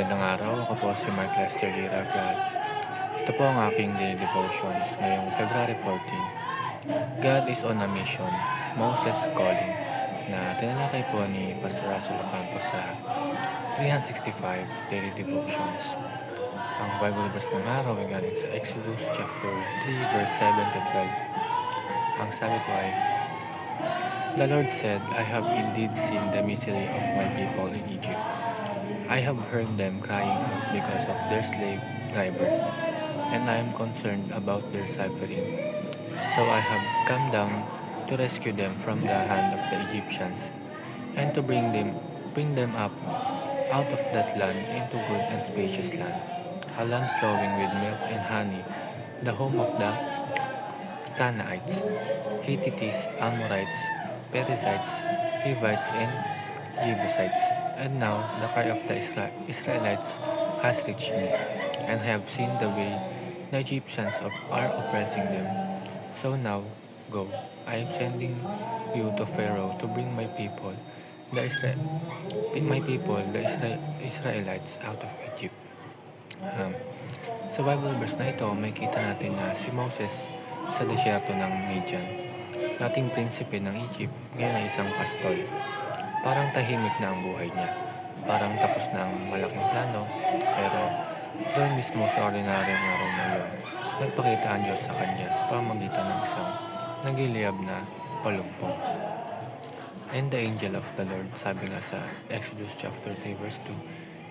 magandang araw. Ako po si Mark Lester Liraga. Ito po ang aking daily devotions ngayong February 14. God is on a mission, Moses calling, na tinalakay po ni Pastor Russell Ocampo sa 365 Daily Devotions. Ang Bible verse ng araw ay galing sa Exodus chapter 3 verse 7 to 12. Ang sabi po ay, "The Lord said, I have indeed seen the misery of my people in Egypt. I have heard them crying out because of their slave drivers, and I am concerned about their suffering. So I have come down to rescue them from the hand of the Egyptians, and to bring them up out of that land into good and spacious land, a land flowing with milk and honey, the home of the Canaanites, Hittites, Amorites, Perizzites, Hivites, and Jebusites. And now the cry of the Israelites has reached me, and I have seen the way the Egyptians are oppressing them. So now go, I am sending you to Pharaoh to bring the Israelites out of Egypt." Um, sa Bible verse na ito, may kita natin na si Moses sa desierto ng Midian, dating prinsipe ng Egypt, ngayon ay isang pastol. Parang tahimik na ang buhay niya. Parang tapos na ang malaking plano, pero doon mismo sa ordinaryong araw na yun, nagpakita ang Diyos sa kanya sa pamamagitan ng isang nagiliab na palumpong. "And the angel of the Lord," sabi nga sa Exodus chapter 3 verse 2,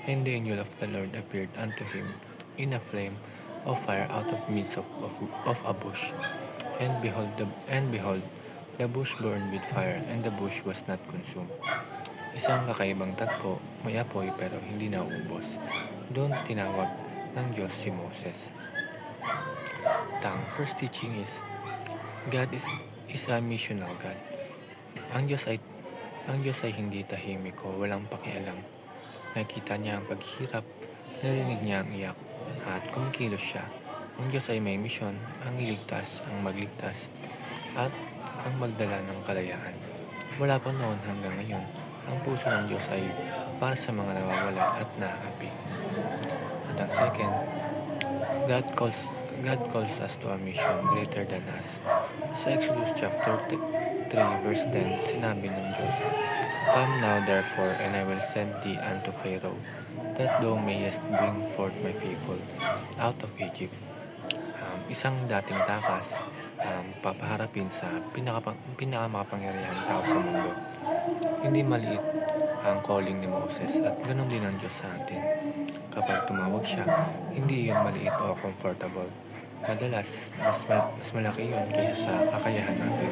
"and the angel of the Lord appeared unto him in a flame of fire out of the midst of a bush. And behold, the bush burned with fire, and the bush was not consumed." Isang kakaibang tagpo, may apoy pero hindi nauubos. Doon tinawag ng Diyos si Moses. Ang first teaching is, God is a missional God. Ang Diyos ay hindi tahimik o walang pakialam. Nakita niya ang paghihirap, narinig niya ang iyak, at kumikilos siya. Ang Diyos ay may misyon, ang iligtas, ang magligtas, at ang magdala ng kalayaan. Wala pa noon hanggang ngayon, ang puso ng Diyos ay para sa mga nawawala at naapi. At ang second, God calls us to a mission greater than us. Sa Exodus chapter 3 verse 10, sinabi ng Diyos, "Come now therefore, and I will send thee unto Pharaoh, that thou mayest bring forth my people out of Egypt." Isang dating takas, papaharapin sa pinakamakapangyarihang tao sa mundo. Hindi maliit ang calling ni Moses, at ganoon din ang Diyos sa atin. Kapag tumawag siya, hindi yun maliit o comfortable. Madalas, mas malaki yun kaysa sa kakayahan natin.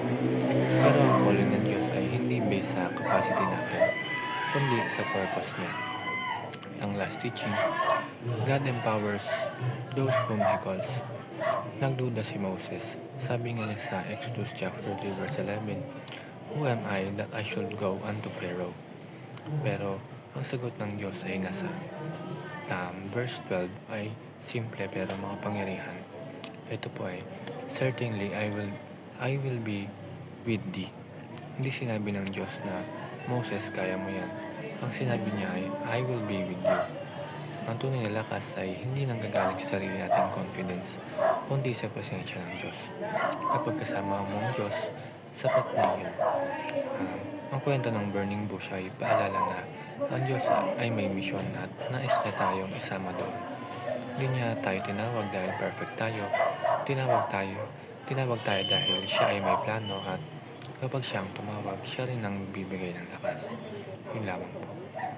Pero ang calling ng Diyos ay hindi based sa capacity natin, kundi sa purpose niya. Ang last teaching, God empowers those whom He calls. Nagduda si Moses. Sabi nga niya sa Exodus chapter 3 verse 11, "Who am I that I should go unto Pharaoh?" Pero ang sagot ng Diyos ay nasa verse 12 ay simple pero makapangyarihan. Ito po ay, "Certainly I will be with thee." Hindi sinabi ng Diyos na, "Moses, kaya mo yan." Ang sinabi niya ay, "I will be with you." Ang tunay na lakas ay hindi nanggagaling sa sarili nating confidence, kundi sa presensya ng Diyos. Kapag kasama mo ang Diyos, sapat na iyon. Ang kwento ng burning bush ay paalala na ang Diyos ay may misyon at nais na tayong isama doon. Hindi niya tayo tinawag dahil perfect tayo. Tinawag tayo dahil siya ay may plano, at kapag siya ang tumawag, siya rin ang bibigay ng lakas. Yun lamang po.